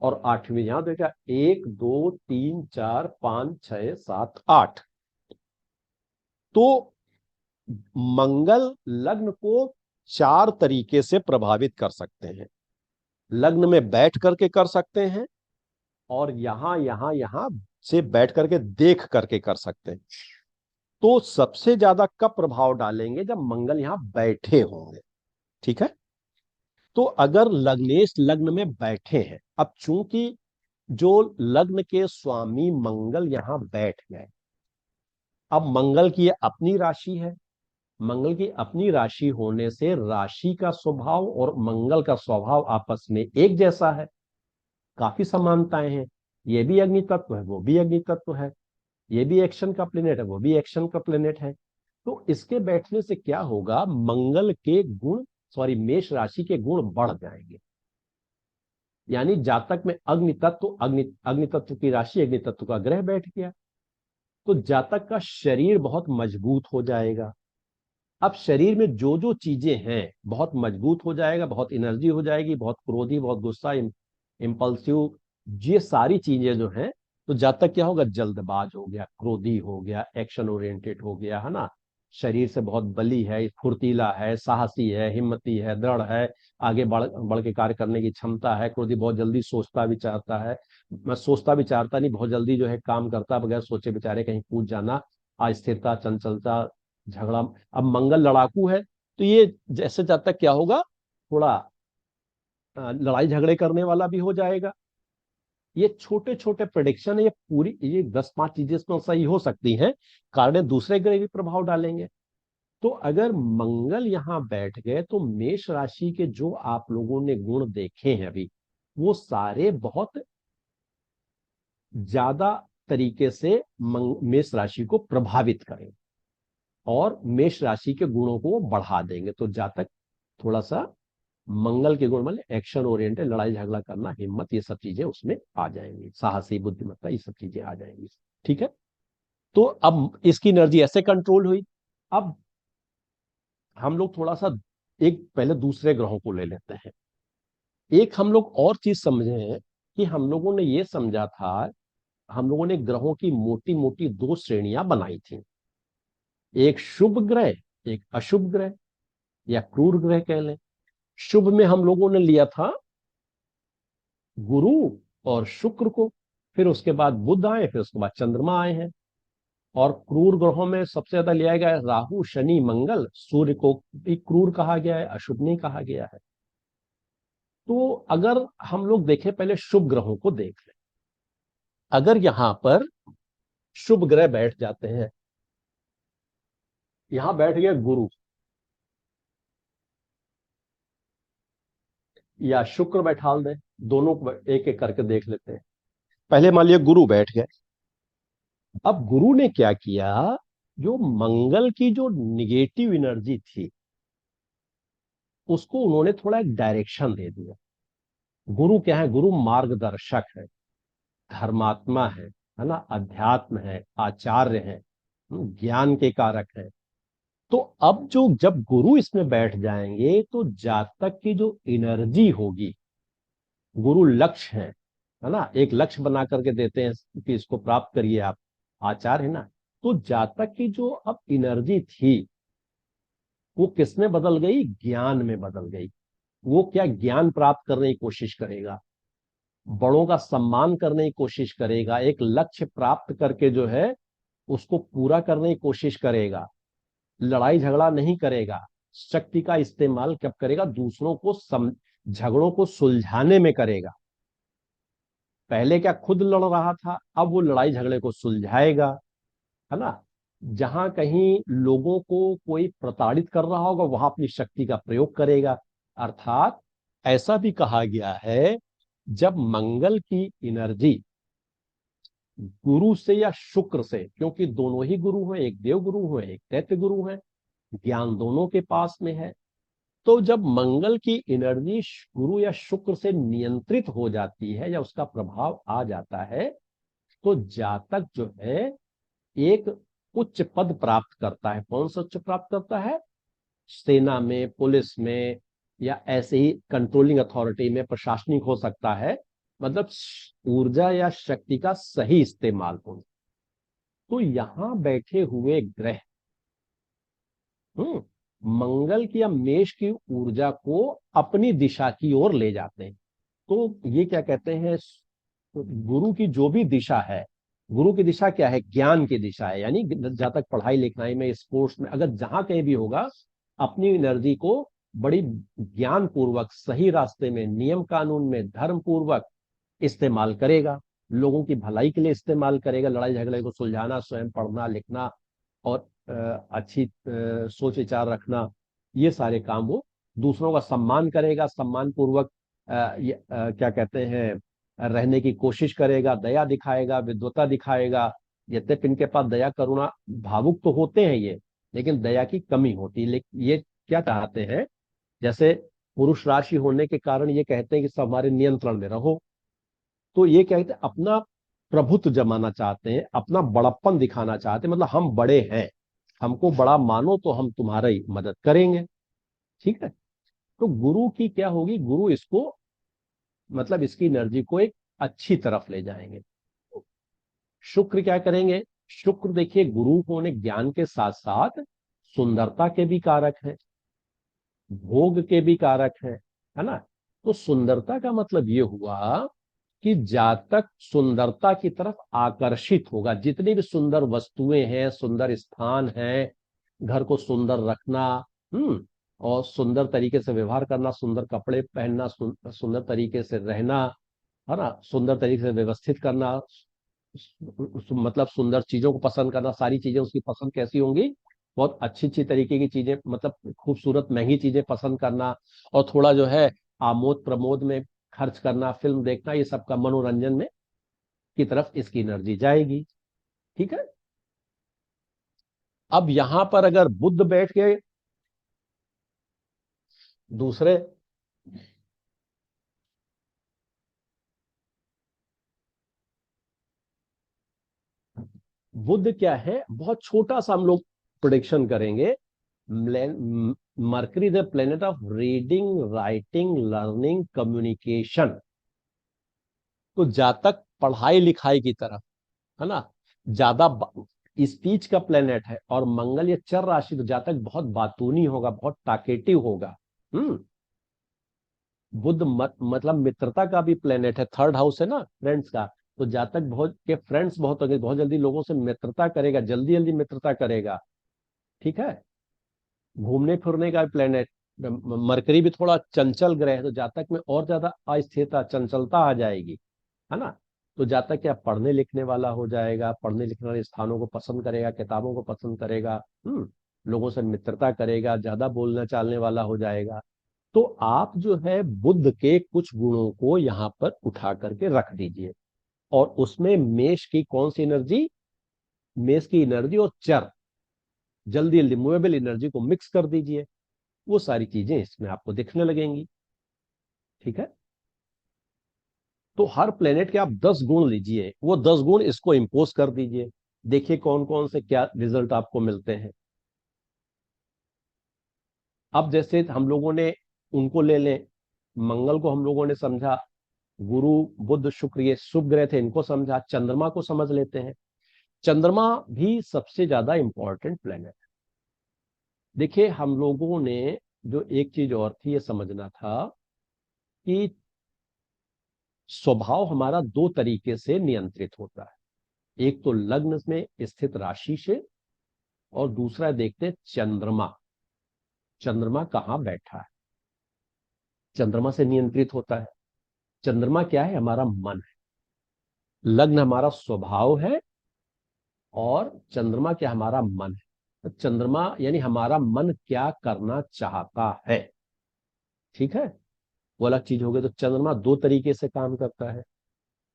और 8वीं में यहां देखा 1 2 3 4 5 6 7 8। तो मंगल लग्न को 4 तरीके से प्रभावित कर सकते हैं। लग्न में बैठ करके कर सकते हैं, और यहां यहां यहां से बैठ करके देख करके कर सकते हैं। तो सबसे ज्यादा कब प्रभाव डालेंगे, जब मंगल यहां बैठे होंगे। ठीक है। तो अगर लग्नेश लग्न में बैठे हैं, अब चूंकि जो लग्न के स्वामी मंगल यहां बैठ गए, अब मंगल की अपनी राशि है, मंगल की अपनी राशि होने से राशि का स्वभाव और मंगल का स्वभाव आपस में एक जैसा है, काफी समानताएं हैं। ये भी अग्नि तत्व है, वो भी अग्नि तत्व है। ये भी एक्शन का प्लेनेट है, वो भी एक्शन का प्लेनेट है। तो इसके बैठने से क्या होगा, मंगल के गुण, सॉरी मेष राशि के गुण बढ़ जाएंगे। यानी जातक में अग्नि तत्व, अग्नि तत्व की राशि, अग्नि तत्व का ग्रह बैठ गया, तो जातक का शरीर बहुत मजबूत हो जाएगा। अब शरीर में जो जो चीजें हैं बहुत मजबूत हो जाएगा, बहुत एनर्जी हो जाएगी, बहुत क्रोधी, बहुत गुस्सा, इम्पल्सिव, ये सारी चीजें जो हैं, तो जातक क्या होगा, जल्दबाज हो गया, क्रोधी हो गया, एक्शन ओरिएंटेड हो गया, है ना। शरीर से बहुत बली है, फुर्तीला है, साहसी है, हिम्मती है, दृढ़ है, आगे बढ़ बढ़ के कार्य करने की क्षमता है, क्रोधी, बहुत जल्दी सोचता विचारता है। मैं सोचता विचारता नहीं, बहुत जल्दी जो है काम करता, बगैर सोचे विचारे कहीं कूद जाना, अस्थिरता, चंचलता, झगड़ा। अब मंगल लड़ाकू है, तो ये जैसे जाता क्या होगा, थोड़ा लड़ाई झगड़े करने वाला भी हो जाएगा। ये छोटे छोटे प्रेडिक्शन है, ये पूरी, ये 10-5 चीजें इसमें सही हो सकती हैं, कारण दूसरे ग्रह भी प्रभाव डालेंगे। तो अगर मंगल यहां बैठ गए तो मेष राशि के जो आप लोगों ने गुण देखे हैं अभी, वो सारे बहुत ज्यादा तरीके से मेष राशि को प्रभावित करेंगे और मेष राशि के गुणों को वो बढ़ा देंगे। तो जातक थोड़ा सा मंगल के गुण मतलब एक्शन ओरिएंटेड, लड़ाई झगड़ा करना, हिम्मत, ये सब चीजें उसमें आ जाएंगी, साहसी, बुद्धिमत्ता, ये सब चीजें आ जाएंगी। ठीक है, तो अब इसकी एनर्जी ऐसे कंट्रोल हुई। अब हम लोग थोड़ा सा एक पहले दूसरे ग्रहों को ले लेते हैं। एक हम लोग और चीज समझे हैं कि हम लोगों ने ये समझा था, हम लोगों ने ग्रहों की मोटी मोटी दो श्रेणियां बनाई थी, एक शुभ ग्रह, एक अशुभ ग्रह या क्रूर ग्रह कह लें। शुभ में हम लोगों ने लिया था गुरु और शुक्र को, फिर उसके बाद बुध आए, फिर उसके बाद चंद्रमा आए हैं। और क्रूर ग्रहों में सबसे ज्यादा लिया गया है राहु, शनि, मंगल, सूर्य को भी क्रूर कहा गया है, अशुभ नहीं कहा गया है। तो अगर हम लोग देखें, पहले शुभ ग्रहों को देख लें। अगर यहां पर शुभ ग्रह बैठ जाते हैं, यहां बैठ गया गुरु या शुक्र बैठा दें, दोनों को एक एक करके देख लेते हैं। पहले मान लिया गुरु बैठ गए। अब गुरु ने क्या किया, जो मंगल की जो निगेटिव एनर्जी थी उसको उन्होंने थोड़ा एक डायरेक्शन दे दिया। गुरु क्या है, गुरु मार्गदर्शक है, धर्मात्मा है ना, अध्यात्म है, आचार्य है, ज्ञान के कारक है। तो अब जो जब गुरु इसमें बैठ जाएंगे तो जातक की जो एनर्जी होगी, गुरु लक्ष्य है ना, एक लक्ष्य बना करके देते हैं कि इसको प्राप्त करिए आप, आचार है ना। तो जातक की जो अब एनर्जी थी वो किसमें बदल गई, ज्ञान में बदल गई। वो क्या, ज्ञान प्राप्त करने की कोशिश करेगा, बड़ों का सम्मान करने की कोशिश करेगा, एक लक्ष्य प्राप्त करके जो है उसको पूरा करने की कोशिश करेगा, लड़ाई झगड़ा नहीं करेगा, शक्ति का इस्तेमाल कब करेगा, दूसरों को झगड़ों को सुलझाने में करेगा। पहले क्या खुद लड़ रहा था, अब वो लड़ाई झगड़े को सुलझाएगा, है ना। जहां कहीं लोगों को कोई प्रताड़ित कर रहा होगा वहां अपनी शक्ति का प्रयोग करेगा। अर्थात ऐसा भी कहा गया है, जब मंगल की एनर्जी गुरु से या शुक्र से, क्योंकि दोनों ही गुरु हैं, एक देव गुरु है, एक दैत्य गुरु है, ज्ञान दोनों के पास में है। तो जब मंगल की एनर्जी गुरु या शुक्र से नियंत्रित हो जाती है या उसका प्रभाव आ जाता है, तो जातक जो है एक उच्च पद प्राप्त करता है। कौन सा उच्च प्राप्त करता है, सेना में, पुलिस में, या ऐसे ही कंट्रोलिंग अथॉरिटी में, प्रशासनिक हो सकता है। मतलब ऊर्जा या शक्ति का सही इस्तेमाल हो। तो यहां बैठे हुए ग्रह मंगल की या मेष की ऊर्जा को अपनी दिशा की ओर ले जाते हैं। तो ये क्या कहते हैं, गुरु की जो भी दिशा है, गुरु की दिशा क्या है, ज्ञान की दिशा है। यानी जहां तक पढ़ाई लिखाई में, स्पोर्ट्स में, अगर जहां कहीं भी होगा, अपनी एनर्जी को बड़ी ज्ञान पूर्वक, सही रास्ते में, नियम कानून में, धर्म पूर्वक इस्तेमाल करेगा, लोगों की भलाई के लिए इस्तेमाल करेगा, लड़ाई झगड़े को सुलझाना, स्वयं पढ़ना लिखना और अच्छी सोच विचार रखना, ये सारे काम वो, दूसरों का सम्मान करेगा, सम्मान पूर्वक क्या कहते हैं, रहने की कोशिश करेगा, दया दिखाएगा, विद्वता दिखाएगा। यद्यपि इनके पास दया करुणा, भावुक तो होते हैं ये, लेकिन दया की कमी होती है। लेकिन ये क्या चाहते हैं, जैसे पुरुष राशि होने के कारण ये कहते हैं कि सब हमारे नियंत्रण में रहो। तो ये कहते हैं अपना प्रभुत्व जमाना चाहते हैं, अपना बड़प्पन दिखाना चाहते हैं, मतलब हम बड़े हैं, हमको बड़ा मानो तो हम तुम्हारी मदद करेंगे। ठीक है, तो गुरु की क्या होगी, गुरु इसको मतलब इसकी एनर्जी को एक अच्छी तरफ ले जाएंगे। शुक्र क्या करेंगे, शुक्र देखिए गुरु को ने ज्ञान के साथ साथ सुंदरता के भी कारक हैं, भोग के भी कारक है ना। तो सुंदरता का मतलब ये हुआ कि जातक सुंदरता की तरफ आकर्षित होगा। जितनी भी सुंदर वस्तुएं हैं, सुंदर स्थान है, घर को सुंदर रखना, और सुंदर तरीके से व्यवहार करना, सुंदर कपड़े पहनना, सुंदर तरीके से रहना, है ना, सुंदर तरीके से व्यवस्थित करना, मतलब सुंदर चीजों को पसंद करना, सारी चीजें उसकी पसंद कैसी होंगी, बहुत अच्छी अच्छी तरीके की चीजें, मतलब खूबसूरत महंगी चीजें पसंद करना, और थोड़ा जो है आमोद प्रमोद में खर्च करना, फिल्म देखना, ये सब का मनोरंजन में की तरफ इसकी एनर्जी जाएगी। ठीक है। अब यहां पर अगर बुद्ध बैठ के दूसरे, बुद्ध क्या है, बहुत छोटा सा हम लोग प्रोडिक्शन करेंगे। Mercury the planet of reading, writing, learning, communication. तो जातक पढ़ाई लिखाई की तरफ, है ना, ज्यादा स्पीच का प्लेनेट है, और मंगल ये चर राशि, तो जातक बहुत बातूनी होगा, बहुत टाकेटिव होगा। हम्म बुद्ध मतलब मित्रता का भी प्लेनेट है, थर्ड हाउस है ना, फ्रेंड्स का। तो जातक बहुत के फ्रेंड्स बहुत होंगे, बहुत जल्दी लोगों से मित्रता करेगा, जल्दी जल्दी मित्रता करेगा। ठीक है। घूमने फिरने का प्लेनेट, मरकरी भी थोड़ा चंचल ग्रह है, तो जातक में और ज्यादा अस्थिरता, चंचलता आ जाएगी, है ना। तो जातक क्या पढ़ने लिखने वाला हो जाएगा, पढ़ने लिखने वाले स्थानों को पसंद करेगा, किताबों को पसंद करेगा, लोगों से मित्रता करेगा, ज्यादा बोलना चालने वाला हो जाएगा। तो आप जो है बुद्ध के कुछ गुणों को यहां पर उठा करके रख दीजिए, और उसमें मेष की कौन सी एनर्जी, मेष की एनर्जी और चर, जल्दी जल्दी मूवेबल एनर्जी को मिक्स कर दीजिए। वो सारी चीजें इसमें आपको दिखने लगेंगी। ठीक है। तो हर प्लेनेट के आप 10 गुण लीजिए, वो 10 गुण इसको इंपोज कर दीजिए, देखिए कौन कौन से क्या रिजल्ट आपको मिलते हैं। अब जैसे हम लोगों ने उनको ले लें, मंगल को हम लोगों ने समझा, गुरु बुध शुक्र ये शुभ ग्रह थे, इनको समझा, चंद्रमा को समझ लेते हैं। चंद्रमा भी सबसे ज्यादा इंपॉर्टेंट प्लेनेट है। देखिए हम लोगों ने जो एक चीज और थी, ये समझना था कि स्वभाव हमारा दो तरीके से नियंत्रित होता है। एक तो लग्न में स्थित राशि से, और दूसरा देखते हैं चंद्रमा, चंद्रमा कहाँ बैठा है, चंद्रमा से नियंत्रित होता है। चंद्रमा क्या है, हमारा मन है। लग्न हमारा स्वभाव है, और चंद्रमा क्या, हमारा मन है। तो चंद्रमा यानी हमारा मन क्या करना चाहता है। ठीक है। वो अलग चीज हो गई। तो चंद्रमा दो तरीके से काम करता है।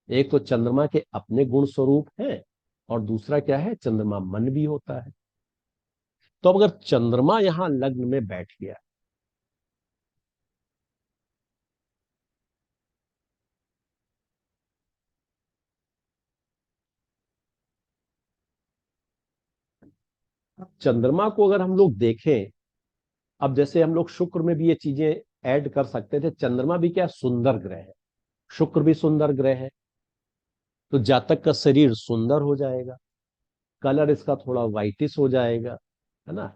एक तो चंद्रमा के अपने गुण स्वरूप है, और दूसरा क्या है, चंद्रमा मन भी होता है। तो अब अगर चंद्रमा यहां लग्न में बैठ गया, चंद्रमा को अगर हम लोग देखें, अब जैसे हम लोग शुक्र में भी ये चीजें ऐड कर सकते थे, चंद्रमा भी क्या सुंदर ग्रह है, शुक्र भी सुंदर ग्रह है। तो जातक का शरीर सुंदर हो जाएगा, कलर इसका थोड़ा वाइटिश हो जाएगा, है ना।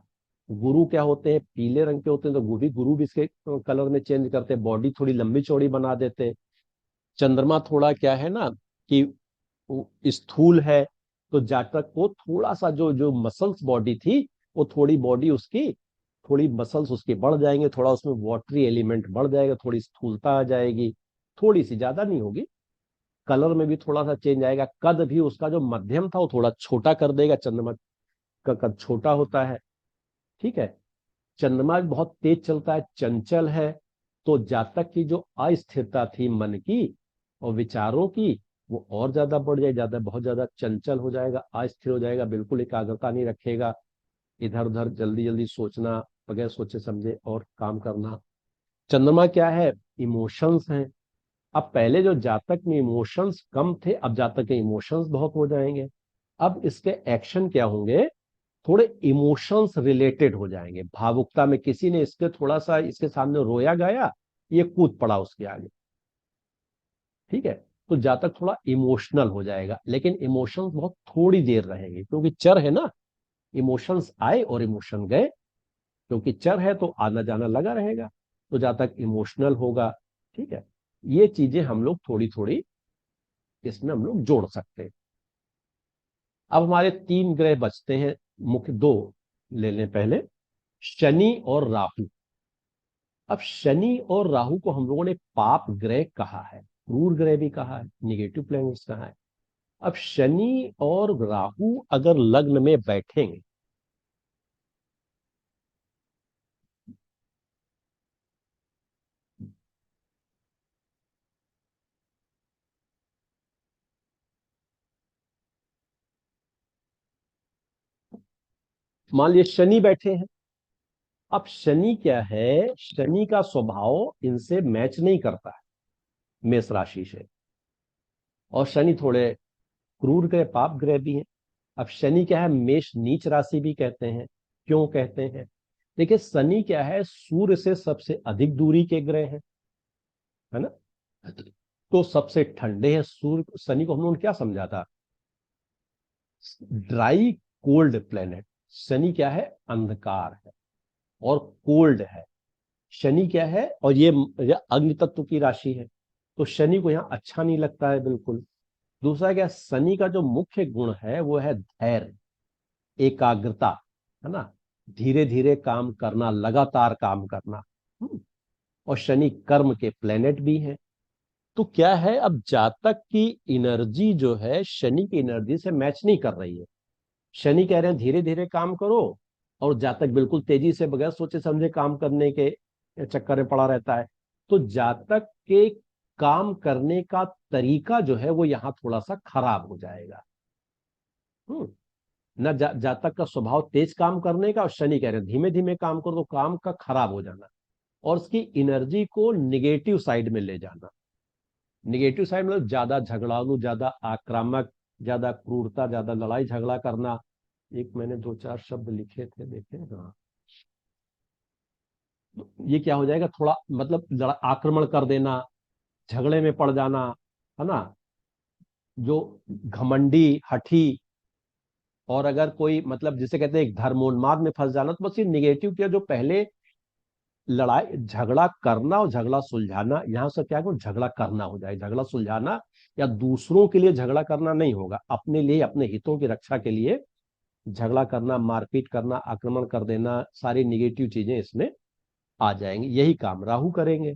गुरु क्या होते हैं, पीले रंग के होते हैं, तो गुरु भी इसके कलर में चेंज करते हैं, बॉडी थोड़ी लंबी चौड़ी बना देते हैं। चंद्रमा थोड़ा क्या है ना कि स्थूल है, तो जातक को थोड़ा सा जो जो मसल्स बॉडी थी, वो थोड़ी बॉडी उसकी, थोड़ी मसल्स उसकी बढ़ जाएंगे, थोड़ा उसमें वाटरी एलिमेंट बढ़ जाएगा, थोड़ी स्थूलता आ जाएगी, थोड़ी सी, ज्यादा नहीं होगी। कलर में भी थोड़ा सा चेंज आएगा। कद भी उसका जो मध्यम था वो थोड़ा छोटा कर देगा, चंद्रमा का कद छोटा होता है। ठीक है। चंद्रमा भी बहुत तेज चलता है, चंचल है। तो जातक की जो अस्थिरता थी मन की और विचारों की, वो और ज्यादा बढ़ जाए, ज्यादा बहुत ज्यादा चंचल हो जाएगा, अस्थिर हो जाएगा, बिल्कुल एकाग्रता नहीं रखेगा, इधर उधर जल्दी जल्दी सोचना, बगैर सोचे समझे और काम करना। चंद्रमा क्या है, इमोशंस हैं। अब पहले जो जातक में इमोशंस कम थे, अब जातक के इमोशंस बहुत हो जाएंगे। अब इसके एक्शन क्या होंगे, थोड़े इमोशंस रिलेटेड हो जाएंगे। भावुकता में किसी ने इसके थोड़ा सा इसके सामने रोया गाया, ये कूद पड़ा उसके आगे। ठीक है। तो जातक थोड़ा इमोशनल हो जाएगा, लेकिन इमोशंस बहुत थोड़ी देर रहेंगे, क्योंकि चर है ना, इमोशंस आए और इमोशन गए, क्योंकि चर है तो आना जाना लगा रहेगा, तो जहां तक इमोशनल होगा, ठीक है, ये चीजें हम लोग थोड़ी थोड़ी इसमें हम लोग जोड़ सकते हैं। अब हमारे 3 ग्रह बचते हैं, मुख्य 2 ले लें पहले, शनि और राहु। अब शनि और राहु को हम लोगों ने पाप ग्रह कहा है, क्रूर ग्रह भी कहा है, निगेटिव प्लैनेट्स कहा है। अब शनि और राहु अगर लग्न में बैठेंगे, मान लिया शनि बैठे हैं। अब शनि क्या है, शनि का स्वभाव इनसे मैच नहीं करता है, मेष राशि से, और शनि थोड़े क्रूर ग्रह, पाप ग्रह भी हैं। अब शनि क्या है, मेष नीच राशि भी कहते हैं। क्यों कहते हैं? देखिए, शनि क्या है, सूर्य से सबसे अधिक दूरी के ग्रह है ना, तो सबसे ठंडे हैं सूर्य। शनि को हम लोगों ने क्या समझा था, ड्राई कोल्ड प्लेनेट। शनि क्या है, अंधकार है और कोल्ड है। शनि क्या है, और ये अग्नि तत्व की राशि है, तो शनि को यहाँ अच्छा नहीं लगता है बिल्कुल। दूसरा क्या, शनि का जो मुख्य गुण है वो है धैर्य, एकाग्रता, है ना, धीरे धीरे काम करना, लगातार काम करना। और शनि कर्म के प्लेनेट भी है। तो क्या है, अब जातक की एनर्जी जो है शनि की एनर्जी से मैच नहीं कर रही है। शनि कह रहे हैं धीरे धीरे काम करो, और जातक बिल्कुल तेजी से बगैर सोचे समझे काम करने के चक्कर में पड़ा रहता है। तो जातक के काम करने का तरीका जो है वो यहाँ थोड़ा सा खराब हो जाएगा। न जातक का स्वभाव तेज काम करने का, और शनि कह रहे हैं धीमे धीमे काम करो, तो काम का खराब हो जाना और उसकी एनर्जी को निगेटिव साइड में ले जाना। निगेटिव साइड मतलब ज्यादा झगड़ालू, ज्यादा आक्रामक, ज्यादा क्रूरता, ज्यादा लड़ाई झगड़ा करना। एक मैंने 2-4 शब्द लिखे थे, देखे, हाँ, ये क्या हो जाएगा, थोड़ा मतलब आक्रमण कर देना, झगड़े में पड़ जाना, है ना, जो घमंडी, हठी, और अगर कोई मतलब जिसे कहते हैं एक धर्मोन्माद में फंस जाना, तो बस ये निगेटिव किया, जो पहले लड़ाई झगड़ा करना और झगड़ा सुलझाना, यहां से क्या करो, झगड़ा करना हो जाए, झगड़ा सुलझाना, या दूसरों के लिए झगड़ा करना नहीं होगा, अपने लिए, अपने हितों की रक्षा के लिए झगड़ा करना, मारपीट करना, आक्रमण कर देना, सारी निगेटिव चीजें इसमें आ जाएंगी। यही काम राहु करेंगे।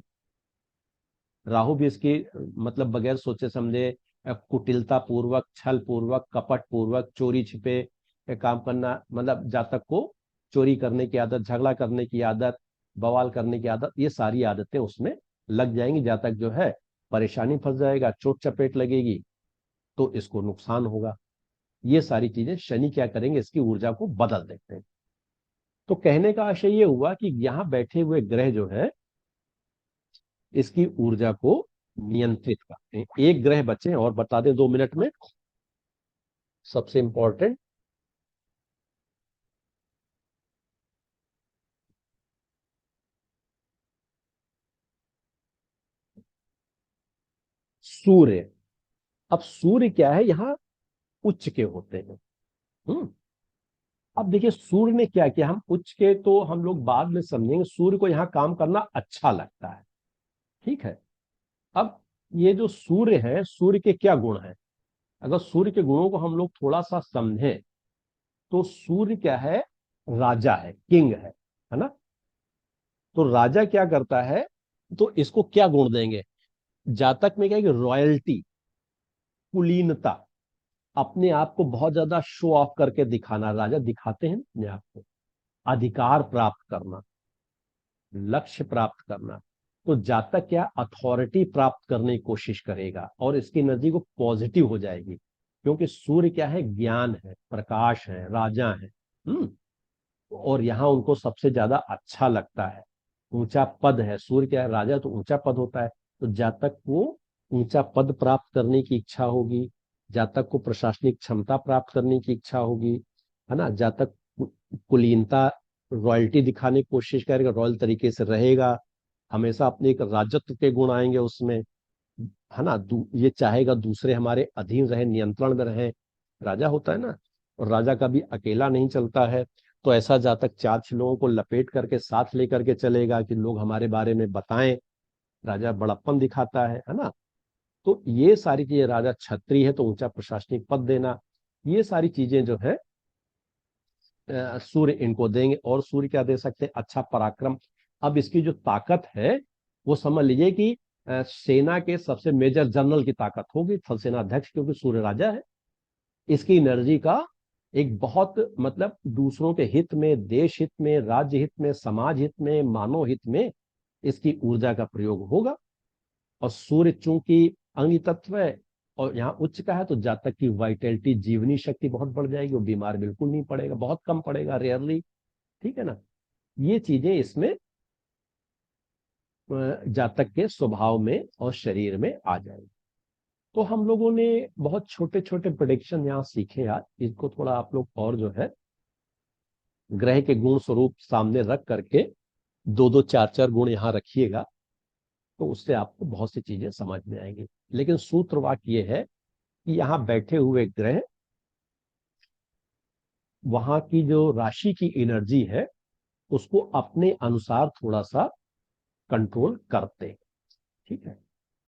राहु भी इसकी मतलब बगैर सोचे समझे, कुटिलता पूर्वक, छल पूर्वक, कपट पूर्वक, चोरी छिपे काम करना, मतलब जातक को चोरी करने की आदत, झगड़ा करने की आदत, बवाल करने की आदत, ये सारी आदतें उसमें लग जाएंगी। जातक जो है परेशानी फंस जाएगा, चोट चपेट लगेगी, तो इसको नुकसान होगा। ये सारी चीजें शनि क्या करेंगे, इसकी ऊर्जा को बदल देते हैं। तो कहने का आशय ये हुआ कि यहां बैठे हुए ग्रह जो है इसकी ऊर्जा को नियंत्रित करते हैं। एक ग्रह बचे हैं और बता दें 2 मिनट में, सबसे इंपॉर्टेंट, सूर्य। अब सूर्य क्या है, यहां उच्च के होते हैं। हम्म अब देखिए सूर्य ने क्या किया, हम उच्च के तो हम लोग बाद में समझेंगे, सूर्य को यहां काम करना अच्छा लगता है, ठीक है। अब ये जो सूर्य है, सूर्य के क्या गुण है, अगर सूर्य के गुणों को हम लोग थोड़ा सा समझें, तो सूर्य क्या है, राजा है, किंग है ना। तो राजा क्या करता है, तो इसको क्या गुण देंगे, जातक में क्या है कि रॉयल्टी, कुलीनता, अपने आप को बहुत ज्यादा शो ऑफ करके दिखाना, राजा दिखाते हैं अपने आप को, अधिकार प्राप्त करना, लक्ष्य प्राप्त करना। तो जातक क्या, अथॉरिटी प्राप्त करने की कोशिश करेगा, और इसकी एनर्जी को पॉजिटिव हो जाएगी, क्योंकि सूर्य क्या है, ज्ञान है, प्रकाश है, राजा है। और यहाँ उनको सबसे ज्यादा अच्छा लगता है, ऊंचा पद है, सूर्य क्या है, राजा तो ऊंचा पद होता है। तो जातक को ऊंचा पद प्राप्त करने की इच्छा होगी, जातक को प्रशासनिक क्षमता प्राप्त करने की इच्छा होगी, है ना, जातक कुलीनता, रॉयल्टी दिखाने की कोशिश करेगा, रॉयल तरीके से रहेगा, हमेशा अपने एक राजत्व के गुण आएंगे उसमें, है ना, ये चाहेगा दूसरे हमारे अधीन रहे, नियंत्रण में रहे, राजा होता है ना। और राजा का भी अकेला नहीं चलता है। तो ऐसा जातक 4-6 लोगों को लपेट करके साथ लेकर के चलेगा कि लोग हमारे बारे में बताएं। राजा बड़प्पन दिखाता है ना। तो ये सारी चीजें, राजा क्षत्रिय है तो ऊंचा प्रशासनिक पद देना, ये सारी चीजें जो है सूर्य इनको देंगे। और सूर्य क्या दे सकते हैं? अच्छा पराक्रम। अब इसकी जो ताकत है वो समझ लीजिए कि सेना के सबसे मेजर जनरल की ताकत होगी, थल सेना अध्यक्ष, क्योंकि सूर्य राजा है। इसकी एनर्जी का एक बहुत मतलब दूसरों के हित में, देश हित में, राज्य हित में, समाज हित में, मानव हित में इसकी ऊर्जा का प्रयोग होगा। और सूर्य चूंकि अग्नि तत्व है और यहाँ उच्च का है, तो जातक की वाइटलिटी, जीवनी शक्ति बहुत बढ़ जाएगी, वो बीमार बिल्कुल नहीं पड़ेगा, बहुत कम पड़ेगा, रेयरली। ठीक है ना। ये चीजें इसमें जातक के स्वभाव में और शरीर में आ जाएगी। तो हम लोगों ने बहुत छोटे छोटे प्रेडिक्शन यहाँ सीखे आज। इनको थोड़ा आप लोग और जो है ग्रह के गुण स्वरूप सामने रख करके 2-2 4-4 गुण यहाँ रखिएगा, तो उससे आपको बहुत सी चीजें समझ में आएंगी। लेकिन सूत्र वाक्य ये है कि यहाँ बैठे हुए ग्रह वहां की जो राशि की एनर्जी है उसको अपने अनुसार थोड़ा सा कंट्रोल करते हैं। ठीक है।